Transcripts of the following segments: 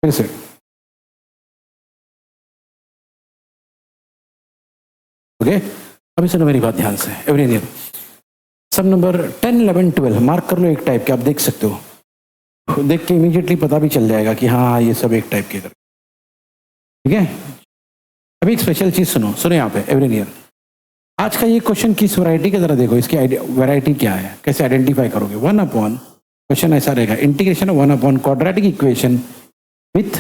फिर से ओके। अभी सुनो मेरी बात ध्यान से एवरीवन। सब नंबर 10, 11, 12 मार्क कर लो एक टाइप के, आप देख सकते हो, देख के इमीडिएटली पता भी चल जाएगा कि हाँ ये सब एक टाइप के कर, ठीक है। अभी एक स्पेशल चीज सुनो, सुनो यहाँ पे एवरीवन। आज का ये क्वेश्चन किस वैरायटी का जरा देखो, इसकी वैरायटी क्या है, कैसे आइडेंटिफाई करोगे। 1/, क्वेश्चन ऐसा रहेगा, integration of 1/, quadratic equation with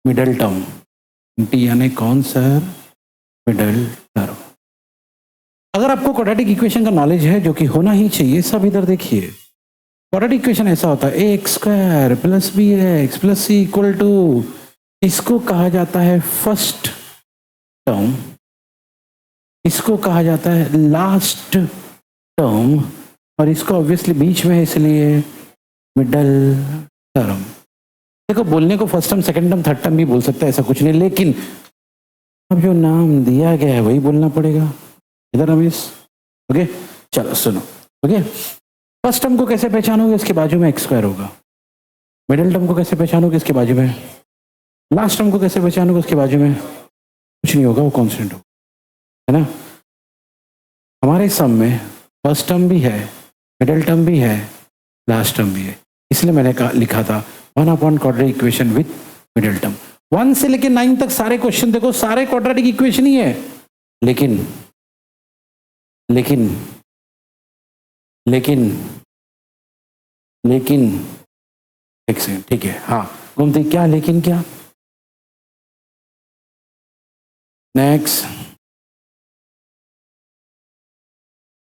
middle term. इंटी यानी कौन सर, मिडल टर्म। अगर आपको क्वाड्रेटिक इक्वेशन का नॉलेज है, जो कि होना ही चाहिए, सब इधर देखिए। क्वाड्रेटिक इक्वेशन ऐसा होता है a² + bx + c = इसको कहा जाता है फर्स्ट टर्म, इसको कहा जाता है लास्ट टर्म, और इसको ऑब्वियसली बीच में है इसलिए मिडल टर्म। देखो बोलने को first term, second term, third term भी बोल सकते हैं, ऐसा कुछ नहीं, लेकिन अब जो नाम दिया गया है वही बोलना पड़ेगा। इधर रमेश, ओके चलो सुनो, ओके। फर्स्ट टर्म को कैसे पहचानोगे, इसके बाजू में x² होगा। मिडिल टर्म को कैसे पहचानोगे, इसके बाजू में। लास्ट टर्म को कैसे पहचानोगे, उसके बाजू में कुछ नहीं होगा, वो कांस्टेंट होगा, है ना। हमारे सम में फर्स्ट टर्म भी है, मिडिल टर्म भी है, लास्ट टर्म भी है, इसलिए मैंने लिखा था 1/, quadratic equation with middle term. 1 से लेकर 9 तक सारे क्वेश्चन देखो, सारे क्वाड्रेटिक इक्वेशन ही है, लेकिन लेकिन लेकिन लेकिन एक सेकंड, ठीक है, हाँ घूमते क्या, लेकिन क्या, नेक्स्ट,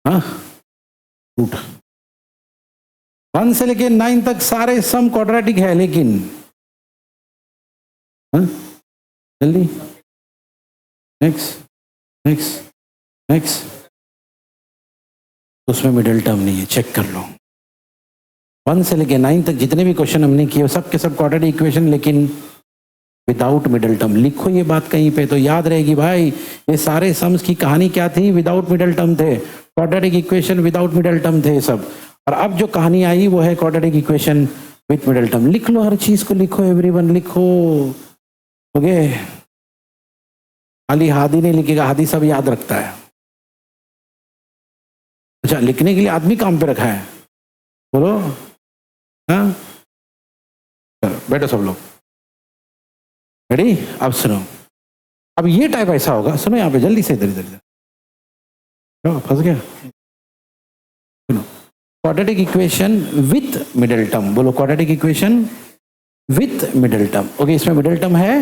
हाँ रूट। 1 से लेके 9 तक सारे सम क्वाड्रेटिक है, लेकिन हाँ जल्दी, नेक्स्ट नेक्स्ट नेक्स्ट, उसमें मिडिल टर्म नहीं है, चेक कर लो। 1 से लेके 9 तक जितने भी क्वेश्चन हमने किए सब के सब क्वाड्रेटिक इक्वेशन, लेकिन विदाउट मिडिल टर्म। लिखो ये बात कहीं पे तो याद रहेगी भाई, ये सारे सम्स की कहानी क्या थी, विदाउट मिडिल टर्म थे, quadratic equation without middle term थे सब। और अब जो कहानी आई वो है quadratic equation with middle term. लिख लो, हर चीज को लिखो एवरीवन, लिखो, ओके। खाली हादी नहीं लिखेगा, हादी सब याद रखता है। अच्छा, लिखने के लिए आदमी काम पे रखा है, बोलो हाँ। बैठो सब लोग, रेडी। अब सुनो, अब ये टाइप ऐसा होगा, सुनो यहाँ पे जल्दी से, इधर इधर इधर, फंस गया। सुनो, quadratic equation with middle term, बोलो quadratic equation with middle term, okay. इसमें मिडिल टर्म है।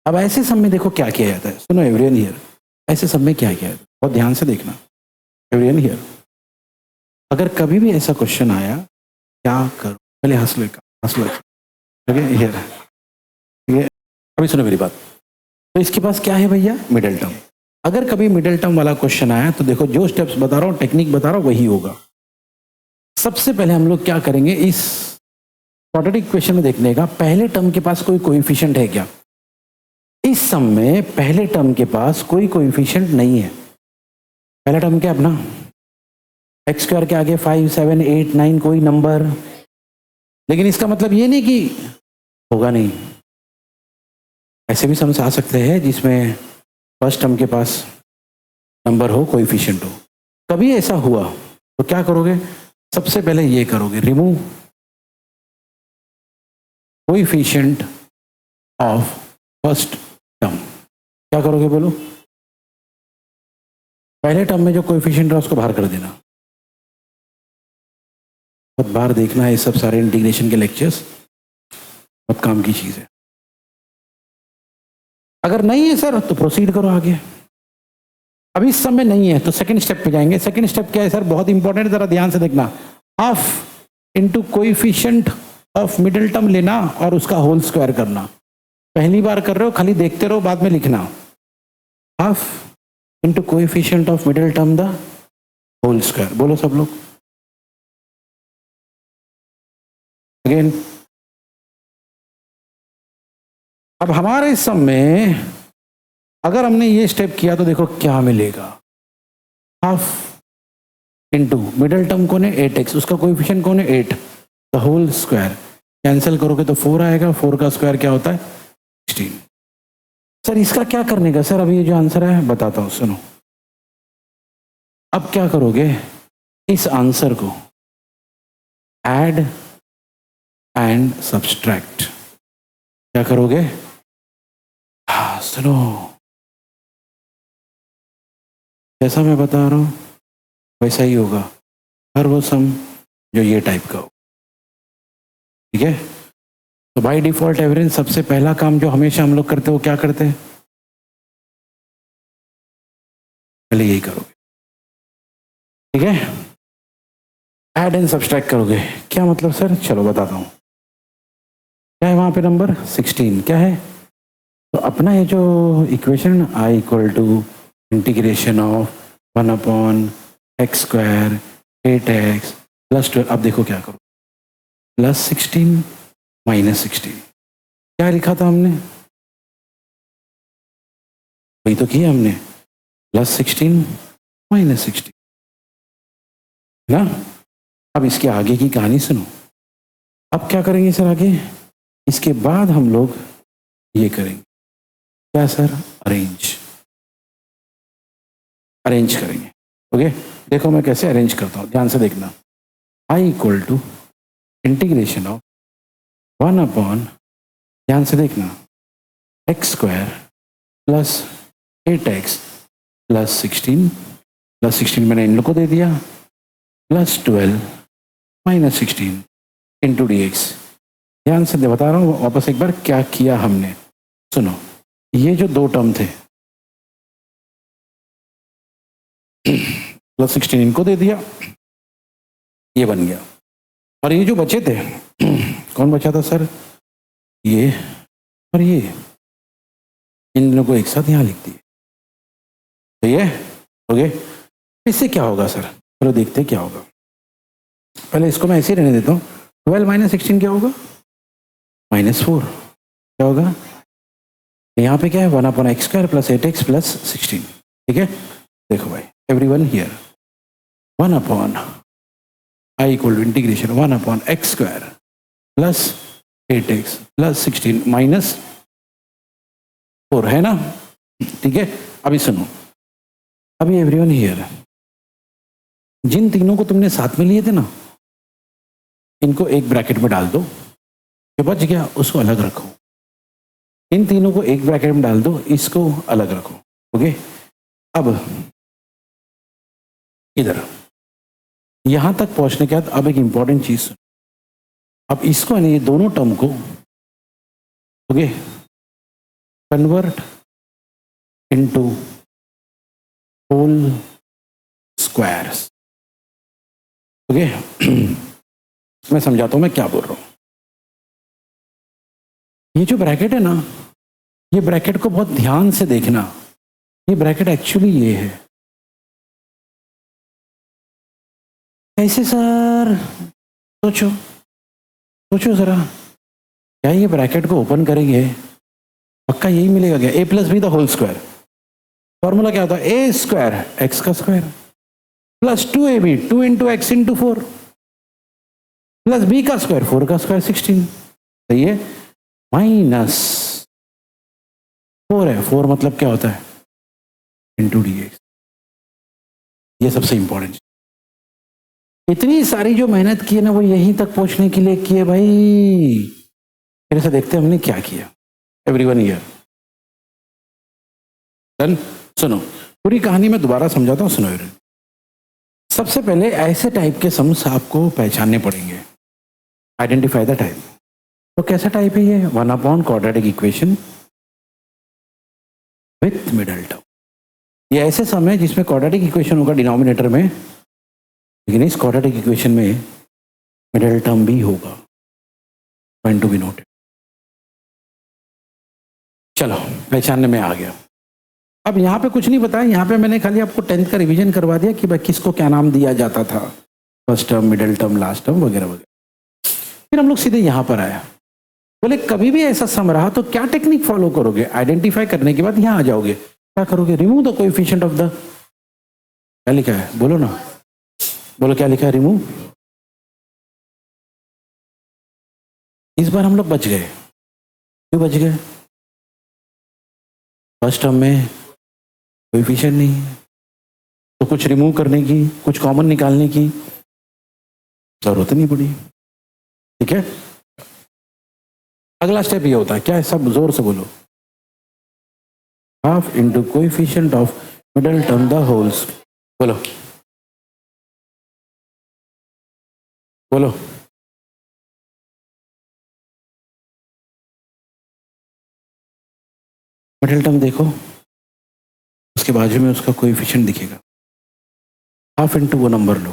अब ऐसे सब में देखो क्या किया जाता है, सुनो एवरीवन हियर, ऐसे सब में क्या किया जाता है, बहुत ध्यान से देखना एवरीवन हियर। अगर कभी भी ऐसा क्वेश्चन आया, क्या करो, पहले हंस लो, ओके हियर, अभी सुनो मेरी बात। तो इसके पास क्या है भैया, मिडिल टर्म। अगर कभी मिडिल टर्म वाला क्वेश्चन आया तो देखो जो स्टेप्स बता रहा हूं, टेक्निक बता रहा हूं, वही होगा। सबसे पहले हम लोग क्या करेंगे, इस क्वाड्रेटिक इक्वेशन में देखने का पहले टर्म के पास कोई कोएफिशिएंट है क्या। इस सम में पहले टर्म के पास कोई कोएफिशिएंट नहीं है। पहला टर्म क्या अपना, x² के आगे 5, 7, 8, 9 कोई नंबर, लेकिन इसका मतलब ये नहीं कि होगा नहीं। ऐसे भी समझ आ सकते हैं जिसमें फर्स्ट टर्म के पास नंबर हो, कोएफिशिएंट हो। कभी ऐसा हुआ तो क्या करोगे, सबसे पहले ये करोगे, remove coefficient of first term. क्या करोगे बोलो, पहले टर्म में जो कोएफिशिएंट है उसको बाहर कर देना। बहुत बार देखना है ये सब सारे इंटीग्रेशन के लेक्चर्स, बहुत काम की चीज है। अगर नहीं है सर तो प्रोसीड करो आगे। अभी इस समय नहीं है तो सेकंड स्टेप पे जाएंगे। सेकंड स्टेप क्या है सर, बहुत इंपॉर्टेंट है, जरा ध्यान से देखना। Half into coefficient of middle term लेना और उसका होल स्क्वायर करना। पहली बार कर रहे हो, खाली देखते रहो, बाद में लिखना। Half into coefficient of middle term the whole square. बोलो सब लोग अगेन। अब हमारे सम में अगर हमने ये स्टेप किया तो देखो क्या मिलेगा, हाफ इंटू मिडिल टर्म कौन है 8x, उसका कोएफिशिएंट कौन है 8, द होल स्क्वायर, कैंसिल करोगे तो 4 आएगा, 4 का स्क्वायर क्या होता है 16। सर इसका क्या करने का सर, अभी ये जो आंसर है बताता हूं सुनो। अब क्या करोगे, इस आंसर को ऐड एंड सब्सट्रैक्ट, क्या करोगे, हाँ सुनो, जैसा मैं बता रहा हूं वैसा ही होगा, हर वो सम जो ये टाइप का हो, ठीक है। तो बाय डिफॉल्ट एवरेज सबसे पहला काम जो हमेशा हम लोग करते हैं वो क्या करते हैं, पहले यही करोगे, ठीक है। ऐड एंड सब्सट्रैक्ट करोगे, क्या मतलब सर, चलो बताता हूं। क्या है वहां पे नंबर 16, क्या है, तो अपना ये जो equation I equal to integration of 1/x² 8x plus 12, अब देखो क्या करो, +16 -16, क्या लिखा था हमने, वही तो किया हमने, +16 -16 ना। अब इसके आगे की कहानी सुनो। अब क्या करेंगे सर आगे, इसके बाद हम लोग ये करेंगे, क्या सर, अरेंज करेंगे। ओके, देखो मैं कैसे अरेंज करता हूँ, ध्यान से देखना। आई इक्वल टू इंटीग्रेशन ऑफ 1/, ध्यान से देखना, x² प्लस 8x प्लस 16 मैंने इन लोग को दे दिया, +12 -16 इंटू dx। ध्यान से बता रहा हूँ वापस एक बार क्या किया हमने, सुनो। ये जो दो टर्म थे +16 इनको दे दिया, ये बन गया, और ये जो बचे थे कौन बचा था सर, ये और ये, इन दोनों को एक साथ यहाँ लिख दिए, सही है। ओके, इससे क्या होगा सर, चलो देखते क्या होगा। पहले इसको मैं ऐसे ही रहने देता हूँ, 12 -16 क्या होगा, -4, क्या होगा, यहाँ पे क्या है 1/x² प्लस 8x प्लस 16, ठीक है। देखो भाई everyone here, 1/ I equal to integration 1/x² plus 8x plus 16 -4 है ना, ठीक है। अभी सुनो, अभी एवरीवन हियर, जिन तीनों को तुमने साथ में लिए थे ना, इनको एक ब्रैकेट में डाल दो, जो बच गया उसको अलग रखो, इन तीनों को एक ब्रैकेट में डाल दो, इसको अलग रखो, ओके। अब इधर यहां तक पहुंचने के बाद अब एक इंपॉर्टेंट चीज, अब इसको है ना, ये दोनों टर्म को okay convert into whole squares, okay. मैं समझाता हूं मैं क्या बोल रहा हूं। ये जो ब्रैकेट है ना, ये ब्रैकेट को बहुत ध्यान से देखना, ये ब्रैकेट एक्चुअली ये है, कैसे सर, सोचो सोचो जरा, क्या ये ब्रैकेट को ओपन करेंगे पक्का यही मिलेगा क्या, a + b the whole square, formula क्या होता है, a² x का square plus 2ab 2 × x × 4 plus b का स्क्वायर 4 का स्क्वायर 16, सही है, -4 है, 4 मतलब क्या होता है इंटू dx। ये सबसे इंपॉर्टेंट, इतनी सारी जो मेहनत की है ना वो यहीं तक पहुंचने के लिए की है भाई। मेरे से देखते हैं हमने क्या किया, एवरीवन हियर डन। सुनो पूरी कहानी मैं दोबारा समझाता हूँ, सुनो। सबसे पहले ऐसे टाइप के सम्स आपको पहचानने पड़ेंगे, आइडेंटिफाई द टाइप। तो कैसा टाइप है ये, 1/ quadratic equation with middle term. ये ऐसे सम है जिसमें क्वाड्रेटिक इक्वेशन होगा डिनोमिनेटर में, लेकिन इस क्वाड्रेटिक इक्वेशन में मिडल टर्म भी होगा, पॉइंट टू बी नोटेड। चलो पहचानने में आ गया। अब यहाँ पे कुछ नहीं बताया, यहाँ पे मैंने खाली आपको 10th का रिवीजन करवा दिया कि भाई किसको क्या नाम दिया जाता था, first term, middle term, last term वगैरह वगैरह। फिर हम लोग सीधे यहाँ पर आया, बोले कभी भी ऐसा सम रहा तो क्या टेक्निक फॉलो करोगे, आइडेंटिफाई करने के बाद यहाँ आ जाओगे, क्या करोगे, remove the coefficient of the, क्या लिखा है बोलो ना, बोलो क्या लिखा है, रिमूव इस बार हम लोग बच गए। क्यों बच गए? फर्स्ट टर्म में कोएफिशिएंट नहीं है, तो कुछ रिमूव करने की, कुछ कॉमन निकालने की जरूरत नहीं पड़ी। ठीक है, अगला स्टेप ये होता है, क्या है? सब जोर से बोलो। Half into coefficient of middle term the holes. बोलो बोलो। मिडल टर्म देखो, उसके बाजू में उसका कोएफिशिएंट दिखेगा, हाफ इंटू वो नंबर लो।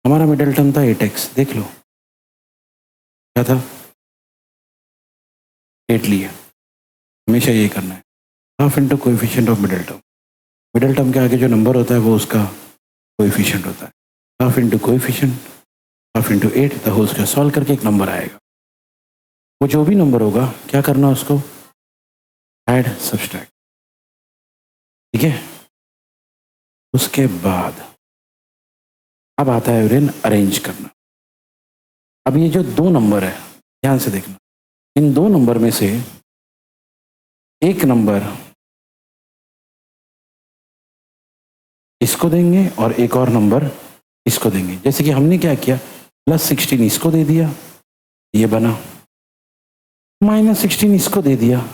हमारा मिडल टर्म था 8x, देख लो क्या था, 8 लिया। हमेशा ये करना है, half into coefficient of middle term. Middle term के आगे जो नंबर होता है वो उसका कोएफिशिएंट होता है। Half into coefficient, half into 8 the whole square. Solve करके एक नंबर आएगा, वो जो भी नंबर होगा क्या करना उसको, ऐड सब्सट्रैक्ट। ठीक है, उसके बाद अब आता है एवरेन अरेंज करना। अब ये जो दो नंबर है, ध्यान से देखना, इन दो नंबर में से एक नंबर इसको देंगे और एक और नंबर इसको देंगे। जैसे कि हमने क्या किया, +16 इसको दे दिया, ये बना, -16 इसको दे दिया।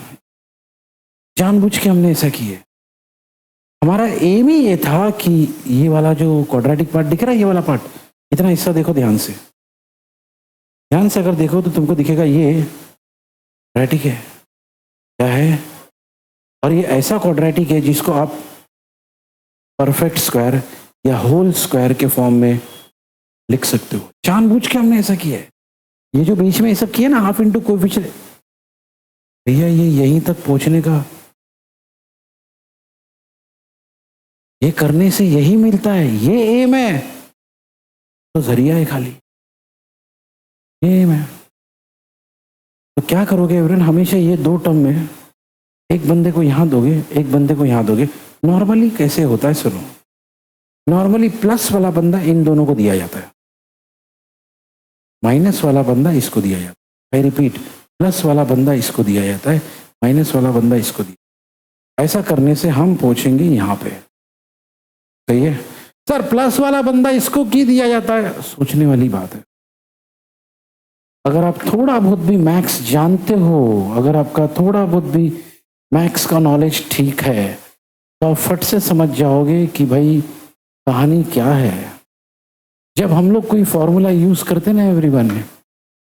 जानबूझ के हमने ऐसा किया। हमारा एम ही ये था कि ये वाला जो क्वाड्रेटिक पार्ट दिख रहा है, ये वाला पार्ट, इतना हिस्सा देखो ध्यान से, ध्यान से अगर देखो तो तुमको दिखेगा ये क्वाड्रेटिक है। क्या है? और ये ऐसा क्वाड्रेटिक है जिसको आप परफेक्ट स्क्वायर या होल स्क्वायर के फॉर्म में लिख सकते हो। जानबूझ के हमने ऐसा किया है। ये जो बीच में ये सब किया ना, हाफ इंटू कोएफिशिएंट, भैया ये यहीं तक पहुंचने का, ये करने से यही मिलता है, ये एम है, तो जरिया है खाली, ये एम है। तो क्या करोगे एवरेन, हमेशा ये दो टर्म में एक बंदे को यहां दोगे, एक बंदे को यहां दोगे। नॉर्मली कैसे होता है सुनो, नॉर्मली प्लस वाला बंदा इन दोनों को दिया जाता है, माइनस वाला बंदा इसको दिया जाता है। आई रिपीट, प्लस वाला बंदा इसको दिया जाता है, माइनस वाला बंदा इसको दिया। ऐसा करने से हम पहुंचेंगे यहां पे। सही है सर, प्लस वाला बंदा इसको क्यों दिया जाता है? सोचने वाली बात है। अगर आप थोड़ा बहुत भी मैथ्स जानते हो, अगर आपका थोड़ा बहुत भी मैथ्स का नॉलेज ठीक है, तो आप फट से समझ जाओगे कि भाई कहानी क्या है। जब हम लोग कोई फॉर्मूला यूज करते ना everyone,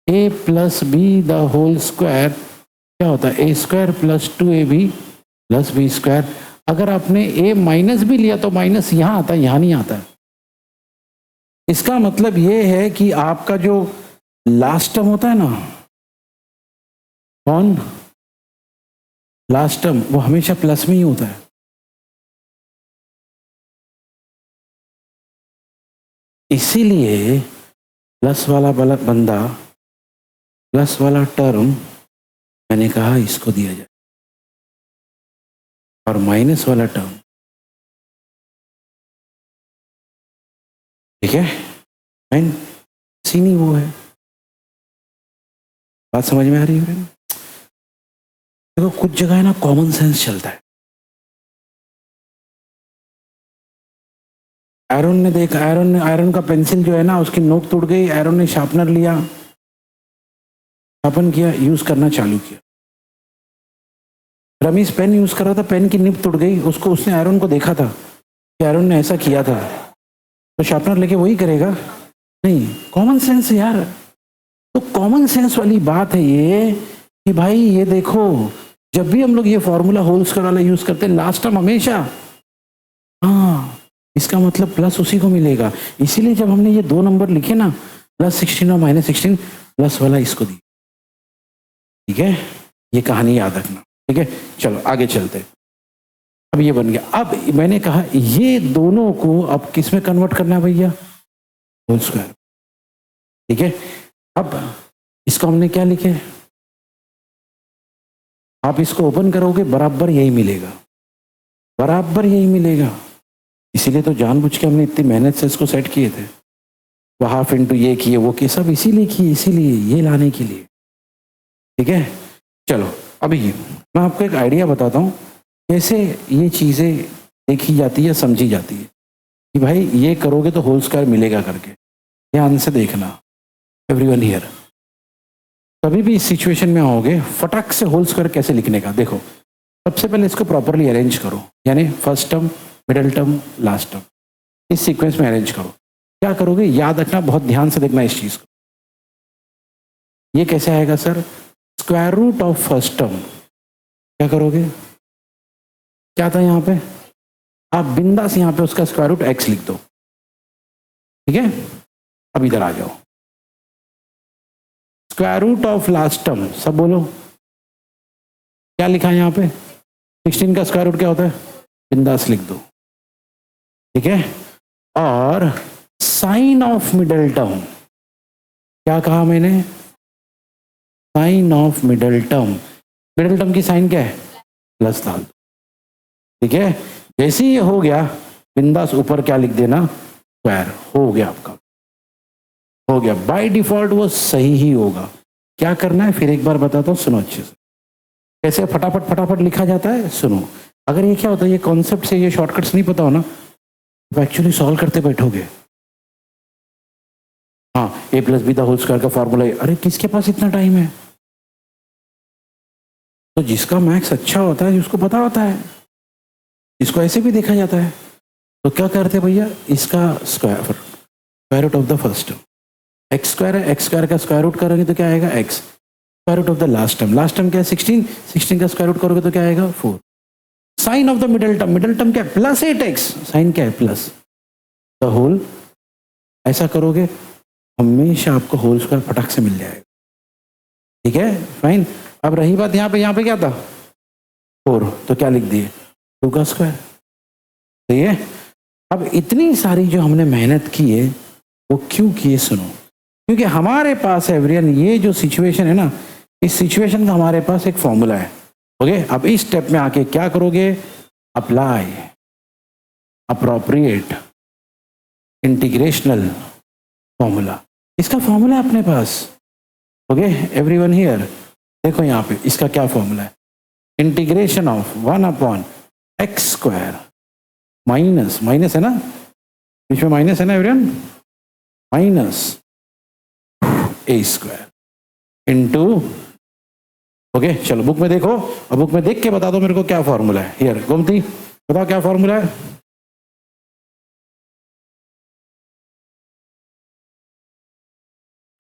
a + b the whole square क्या होता है, a² + 2ab + b²। अगर आपने a माइनस भी लिया तो माइनस यहां आता है, यहां नहीं आता है। इसका मतलब ये है कि आपका जो लास्ट टर्म होता है ना, कौन लास्ट टर्म, वो हमेशा प्लस में ही होता है। इसीलिए प्लस वाला बंदा, प्लस वाला टर्म मैंने कहा इसको दिया जाए, और माइनस वाला टर्म, ठीक है, एंड सीनी वो है। बात समझ में आ रही है? देखो कुछ जगह है ना कॉमन सेंस चलता है। आयरन ने देखा, आयरन का पेंसिल जो है ना उसकी नोक टूट गई, आयरन ने शार्पनर लिया, शार्पन किया, यूज करना चालू किया। रमीज पेन यूज कर रहा था, पेन की निब टूट गई, उसको उसने आयरन को देखा था कि आयरन ने ऐसा किया था, तो शार्पनर लेके वही करेगा? नहीं, कॉमन सेंस यार। तो कॉमन सेंस वाली बात है ये कि भाई ये देखो, जब भी हम लोग ये फॉर्मूला होल स्क्वायर वाला यूज करते हैं, लास्ट टर्म हमेशा, हाँ, इसका मतलब प्लस उसी को मिलेगा। इसीलिए जब हमने ये दो नंबर लिखे ना, +16 और -16, प्लस वाला इसको दिया। ठीक है, ये कहानी याद रखना। ठीक है, चलो आगे चलते। अब ये बन गया। अब मैंने कहा ये दोनों को अब किस में कन्वर्ट करना है भैया, होल स्क्वायर। ठीक है, अब इसको हमने क्या लिखे, आप इसको ओपन करोगे बराबर यही मिलेगा, बराबर यही मिलेगा। इसीलिए तो जानबूझ के हमने इतनी मेहनत से इसको सेट किए थे। वो हाफ इंटू ये किए, वो किए, सब इसीलिए किए, इसीलिए ये लाने के लिए। ठीक है, चलो अभी मैं आपको एक आइडिया बताता हूँ कैसे ये चीज़ें देखी जाती है, समझी जाती है कि भाई ये करोगे तो होल स्क्वायर मिलेगा करके। ध्यान से देखना एवरीवन हियर, कभी भी इस सिचुएशन में आओगे फटाक से होल स्क्वायर कैसे लिखने का देखो। सबसे पहले इसको प्रॉपरली अरेंज करो, यानी first term, middle term, last term, इस सीक्वेंस में अरेंज करो। क्या करोगे, याद रखना, बहुत ध्यान से देखना इस चीज को। ये कैसे आएगा sir, square root of first term. क्या करोगे, क्या था यहाँ पे, आप बिंदास यहाँ पे उसका स्क्वायर रूट एक्स लिख दो। ठीक है, अब इधर आ जाओ, square root of last term, सब बोलो क्या लिखा है यहाँ पे, 16 का स्क्वायर रूट क्या होता है, बिंदास लिख दो। ठीक है, और साइन ऑफ मिडल टर्म, क्या कहा मैंने, sign of middle term, middle term की साइन क्या है, प्लस डाल दो। ठीक है, जैसे ही ये हो गया बिंदास ऊपर क्या लिख देना, स्क्वायर, हो गया आपका, हो गया। बाय डिफॉल्ट वो सही ही होगा। क्या करना है फिर एक बार बताता हूँ, सुनो अच्छे से कैसे फटाफट फटाफट लिखा जाता है। सुनो, अगर ये क्या होता है, ये कॉन्सेप्ट से ये शॉर्टकट्स नहीं पता हो ना, तो एक्चुअली सॉल्व करते बैठोगे। हाँ, A plus B the whole square का फॉर्मूला है, अरे किसके पास इतना टाइम है। तो जिसका मैथ्स अच्छा होता है, उसको पता होता है, इसको ऐसे भी देखा जाता है। तो क्या करते भैया, इसका square root of the first term, x square है, एक्स स्क्वायर का स्क्वायर रूट करोगे तो क्या आएगा, x, square root of the last term क्या है 16, 16 का स्क्वायर रूट करोगे तो क्या आएगा 4, sign of the middle term क्या है प्लस 8x, साइन क्या है प्लस द होल। ऐसा करोगे हमेशा आपको होल स्क्वायर फटाक से मिल जाएगा। ठीक है, फाइन। अब रही बात यहाँ पे क्या था 4, तो क्या लिख दिए 2 का स्क्वायर। सही है, अब इतनी सारी जो हमने मेहनत की है वो क्यों की है, सुनो, क्योंकि हमारे पास एवरीवन ये जो सिचुएशन है ना, इस सिचुएशन का हमारे पास एक फॉर्मूला है। ओके, अब इस स्टेप में आके क्या करोगे, अप्लाई अप्रोप्रिएट इंटीग्रेशनल फॉर्मूला, इसका फॉर्मूला है अपने पास। ओके एवरीवन हियर, देखो यहाँ पे इसका क्या फॉर्मूला है, integration of 1/x square minus, minus है ना, बीच में माइनस है ना एवरीवन, माइनस ए स्क्वायर इंटू, ओके चलो बुक में देखो, और बुक में देख के बता दो मेरे को क्या फॉर्मूला है। हियर गोमती बताओ क्या फॉर्मूला है,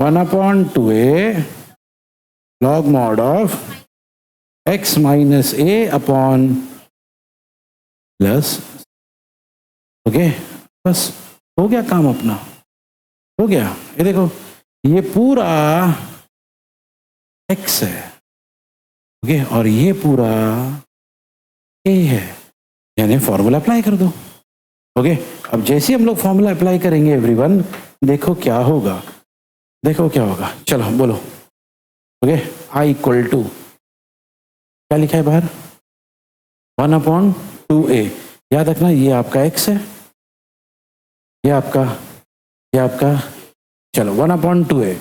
one upon 2a log mod of x minus A upon plus, okay बस हो गया काम अपना, हो गया। ये देखो ये पूरा x है, ओके, और ये पूरा a है, यानी फॉर्मूला अप्लाई कर दो। ओके, अब जैसे हम लोग फॉर्मूला अप्लाई करेंगे एवरीवन, देखो क्या होगा, देखो क्या होगा, चलो बोलो। ओके, आई इक्वल टू क्या लिखा है बाहर, 1/2a, याद रखना ये आपका x है, ये आपका चलो 1/2a,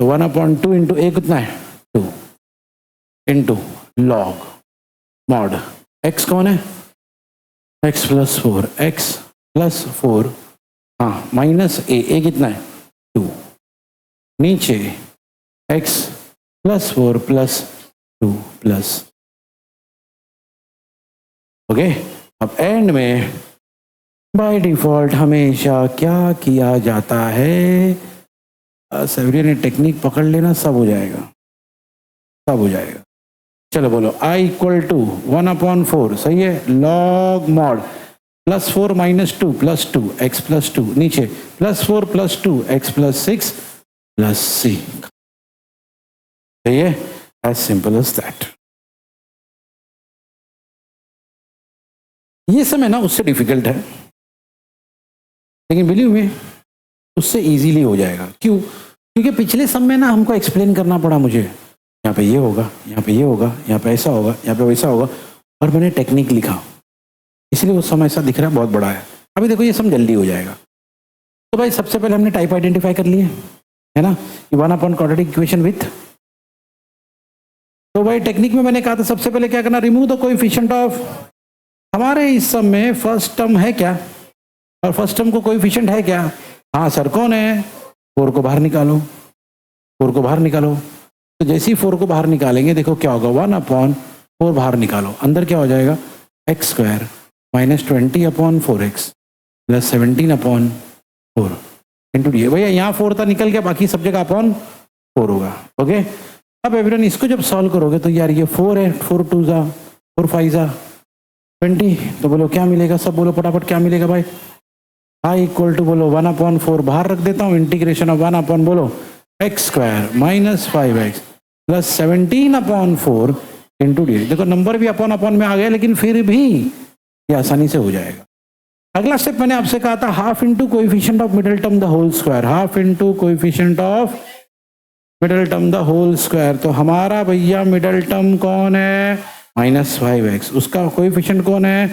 तो 1/2 इंटू a कितना है 2 इंटू लॉग मॉड x कौन है x प्लस 4, हाँ माइनस a कितना है 2, नीचे x plus 4 plus 2 plus, okay. अब एंड में बाय डिफॉल्ट हमेशा क्या किया जाता है, सवरी ने टेक्निक पकड़ लेना, सब हो जाएगा, सब हो जाएगा। चलो बोलो, i इक्वल टू 1/4, सही है, लॉग मॉड +4 - 2 +2 x + 2, नीचे +4 + 2 x + 6 + c, सही है, एज सिंपल एज दैट। ये समय ना उससे डिफिकल्ट है, लेकिन बिलीव में उससे इजीली हो जाएगा। क्यों, क्योंकि पिछले सब में ना हमको एक्सप्लेन करना पड़ा मुझे, यहाँ पे ये होगा, यहाँ पे ये होगा, यहाँ पे ऐसा होगा, यहाँ पे वैसा होगा, और मैंने टेक्निक लिखा, इसलिए उस समय ऐसा दिख रहा है बहुत बड़ा है। अभी देखो ये सब जल्दी हो जाएगा। तो भाई सबसे पहले हमने टाइप आइडेंटिफाई कर लिए है ना, 1/quadratic इक्वेशन विथ तो भाई टेक्निक में मैंने कहा था सबसे पहले क्या करना, रिमूव द कोएफिशिएंट ऑफ, हमारे इस सब में फर्स्ट टर्म है क्या, और फर्स्ट टर्म को कोएफिशिएंट है क्या, हाँ सर कौन है, 4 को बाहर निकालो, 4 को बाहर निकालो। तो जैसे ही 4 को बाहर निकालेंगे देखो क्या होगा, 1/4 बाहर निकालो, अंदर क्या हो जाएगा, x² - 20/4x + 17/4 इंटू डी। भैया यहाँ 4 था निकल गया, बाकी सब जगह अपॉन 4 होगा। ओके, अब एवरीवन इसको जब सॉल्व करोगे तो यार ये 4 है, 4 2 जा 4 5 जा 20, तो बोलो क्या मिलेगा, सब बोलो फटाफट क्या मिलेगा भाई, i = बोलो 1/4 बाहर रख देता हूँ, इंटीग्रेशन ऑफ 1 बोलो x² - 5x + 17/4 इंटू डी। देखो नंबर भी अपॉन में आ गया, लेकिन फिर भी ये आसानी से हो जाएगा। अगला स्टेप मैंने आपसे कहा था half into coefficient of middle term the whole square, half into coefficient of middle term the whole square. तो हमारा भैया मिडिल टर्म कौन है, -5x, उसका कोएफिशिएंट कौन है,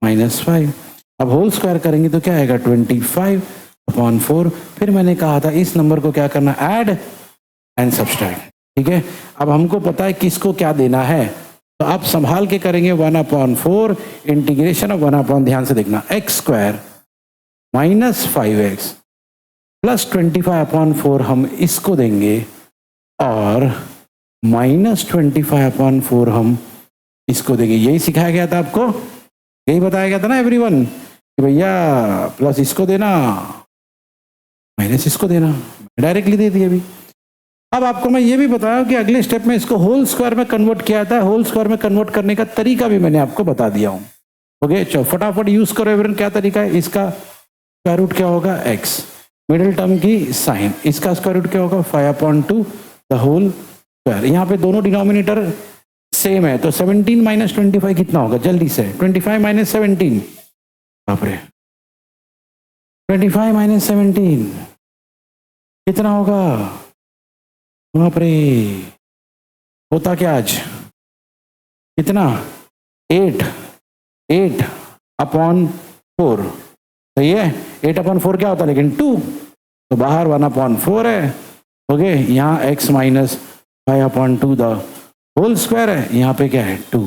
-5। अब होल स्क्वायर करेंगे तो क्या आएगा, 25/4। फिर मैंने कहा था इस नंबर को क्या करना, ऐड एंड सब्सट्रैक्ट। ठीक है, अब हमको पता है किसको क्या देना है, तो अब संभाल के करेंगे 1/4 इंटीग्रेशन ऑफ 1/, ध्यान से देखना, x² - 5x + 25/4 हम इसको देंगे, और -25/4 हम इसको देंगे। यही सिखाया गया था आपको, यही बताया गया था ना एवरीवन कि भैया प्लस इसको देना माइनस इसको देना, डायरेक्टली दे दिया अभी। अब आपको मैं ये भी बताया कि अगले स्टेप में इसको होल स्क्वायर में कन्वर्ट किया था, होल स्क्वायर में कन्वर्ट करने का तरीका भी मैंने आपको बता दिया हूं। ओके, चलो फटाफट यूज करो एवरीवन, क्या तरीका है, इसका स्क्वायर रूट क्या होगा, x, मिडिल टर्म की साइन, इसका स्क्वायर रूट क्या होगा, 5/2 द होल स्क्वायर। यहाँ पे दोनों डिनोमिनेटर सेम है, तो 17 - 25 कितना होगा, जल्दी से 25 - 17, बाप रे 25 - 17 कितना होगा, बाप रे होता क्या आज, कितना 8/4, सही है, 8/4 क्या होता है लेकिन 2, तो बाहर 1/4 है। ओके, यहाँ x - 5/2 द होल स्क्वायर है, यहाँ पे क्या है 2,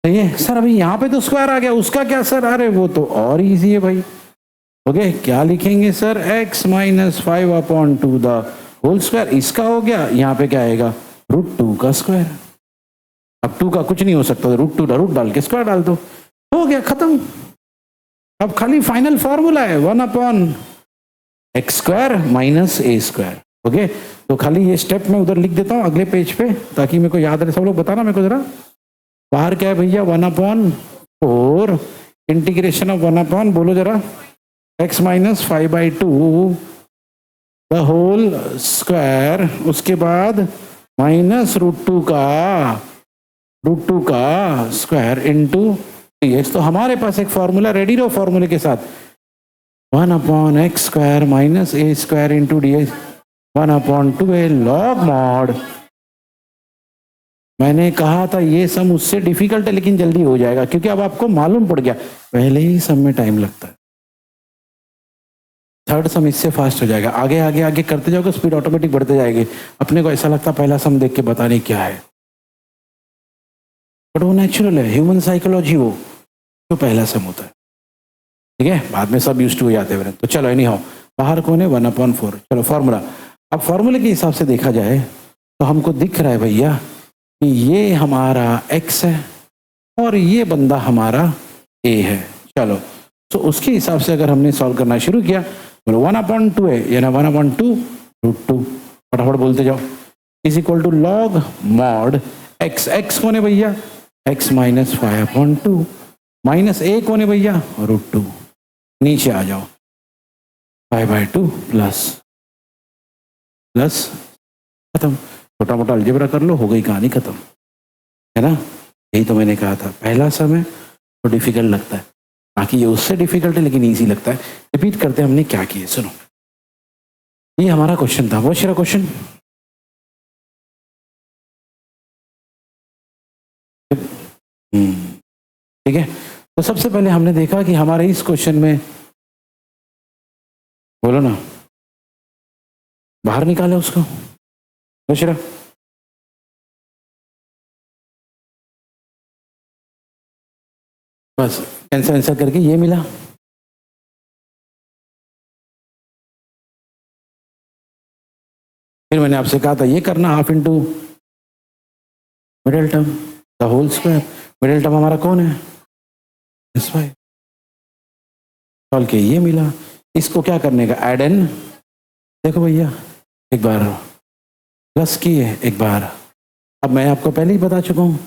सही है सर। अभी यहाँ पे तो स्क्वायर आ गया, उसका क्या सर, अरे वो तो और इजी है भाई। ओके, क्या लिखेंगे sir, x - 5/2 the whole square, इसका हो गया, यहाँ पे क्या आएगा, √2 का स्क्वायर। अब 2 का कुछ नहीं हो सकता, तो √2 रूट डाल के स्क्वायर डाल दो, हो गया खत्म। अब खाली फाइनल फॉर्मूला है 1/x² - a²। ओके, तो खाली ये स्टेप मैं उधर लिख देता हूँ अगले पेज पे, ताकि मेरे को याद रहे। सब लोग बताना मेरे को जरा, बाहर क्या है भैया, 1/4 इंटीग्रेशन ऑफ 1/, बोलो जरा, x - 5/2 द होल स्क्वायर, उसके बाद -√2 का स्क्वायर इंटू dx। तो हमारे पास एक फॉर्मूला रेडी रहो, फॉर्मूले के साथ 1/x² - a² into dx 1/2a log mod। मैंने कहा था ये सम उससे डिफिकल्ट है, लेकिन जल्दी हो जाएगा, क्योंकि अब आपको मालूम पड़ गया, पहले ही सम में टाइम लगता है, थर्ड सम इससे फास्ट हो जाएगा। आगे आगे आगे करते जाओगे, स्पीड ऑटोमेटिक बढ़ते जाएगी। अपने को ऐसा लगता पहला सम देख के बताने क्या है, बट वो नेचुरल है, ह्यूमन साइकोलॉजी, वो तो पहला सम होता है। ठीक है, बाद में सब यूज्ड टू हो जाते हैं। तो चलो एनी हाउ, बाहर कौन है 1/4। चलो फॉर्मूला, अब फॉर्मूले के हिसाब से देखा जाए तो हमको दिख रहा है भैया कि ये हमारा x है और ये बंदा हमारा a है। चलो, तो उसके हिसाब से अगर हमने सॉल्व करना शुरू किया, बोलो 1/2 है, यानी 1/2 √2, फटाफट बोलते जाओ, is equal to log mod x। x कौन है भैया, x - 5/2 माइनस a कौन है भैया, √2। नीचे आ जाओ, 5/2 प्लस खत्म, छोटा मोटा अलजेब्रा कर लो, हो गई कहानी खत्म, है ना। यही तो मैंने कहा था, पहला सम है तो डिफिकल्ट लगता है, बाकी ये उससे डिफिकल्ट है लेकिन इजी लगता है। रिपीट करते हैं हमने क्या किए, सुनो। ये हमारा क्वेश्चन था, वो शेरा क्वेश्चन, ठीक है। तो सबसे पहले हमने देखा कि हमारे इस क्वेश्चन में, बोलो ना, बाहर निकाले उसको, वो शेरा बस कैंसिल आंसर करके ये मिला। फिर मैंने आपसे कहा था ये करना, half into middle term the whole square. Middle term हमारा कौन है, एस वाई। सॉल्व किया ये मिला। इसको क्या करने का, ऐड एन। देखो भैया एक बार प्लस किए, एक बार। अब मैं आपको पहले ही बता चुका हूँ,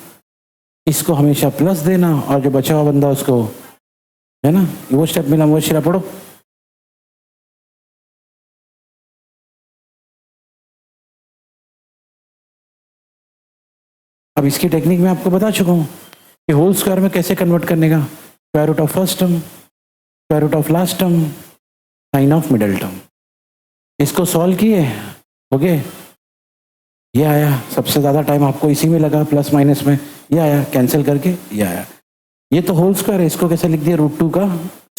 इसको हमेशा प्लस देना और जो बचा हुआ बंदा उसको, है ना, वो स्टेप मिला, वो शिरा पढ़ो। अब इसकी टेक्निक मैं आपको बता चुका हूँ कि होल स्क्वायर में कैसे कन्वर्ट करने का। Square root of first term, square root of last term, sign of middle term. इसको सॉल्व किए, ओके, ये आया। सबसे ज़्यादा टाइम आपको इसी में लगा, प्लस माइनस में। ये आया, कैंसिल करके ये आया। ये तो होल स्क्वायर है, इसको कैसे लिख दिया, √2 का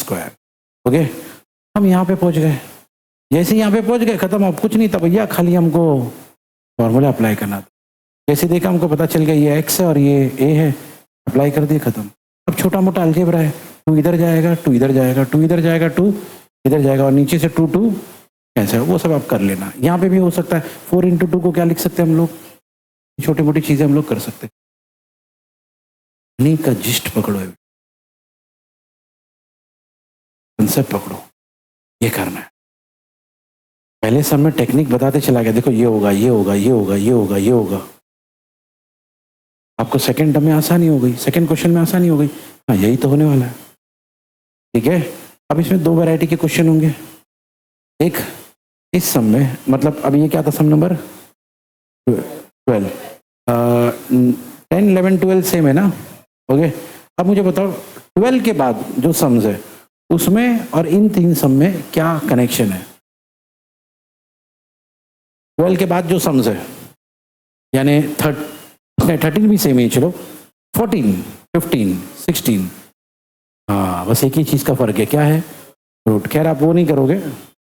स्क्वायर। ओके, हम यहाँ पे पहुँच गए। जैसे यहाँ पे पहुँच गए, खत्म। अब कुछ नहीं था भैया, खाली हमको फॉर्मूला अप्लाई करना था। जैसे देखा हमको पता चल गया ये एक्स है और ये ए है, अप्लाई कर दिए, खत्म। अब छोटा मोटा अलजेब्रा है, 2 इधर जाएगा, 2 इधर जाएगा, 2 इधर जाएगा, 2 इधर जाएगा और नीचे से 2 2 कैसे, वो सब आप कर लेना। यहाँ पे भी हो सकता है 4 × 2 को क्या लिख सकते हैं हम लोग, छोटी मोटी चीजें हम लोग कर सकते हैं। नहीं का जिस्ट पकड़ो, कंसेप्ट पकड़ो, ये करना है। पहले सब में टेक्निक बताते चला गया, देखो ये होगा, ये होगा, ये होगा, ये होगा, ये होगा। आपको सेकंड टर्म में आसानी हो गई, सेकंड क्वेश्चन में आसानी हो गई। हाँ यही तो होने वाला है, ठीक है। अब इसमें 2 वैरायटी के क्वेश्चन होंगे। एक इस सम में, मतलब अब ये क्या था, सम नंबर 12, 10 11 12 सेम है ना, ओके। अब मुझे बताओ 12 के बाद जो सम्स है उसमें और इन 3 सम में क्या कनेक्शन है। 12 के बाद जो सम्स है, यानी 13 भी सेम ही, चलो 14 15 16, हाँ बस एक ही चीज का फर्क है, क्या है, रूट। खैर आप वो नहीं करोगे,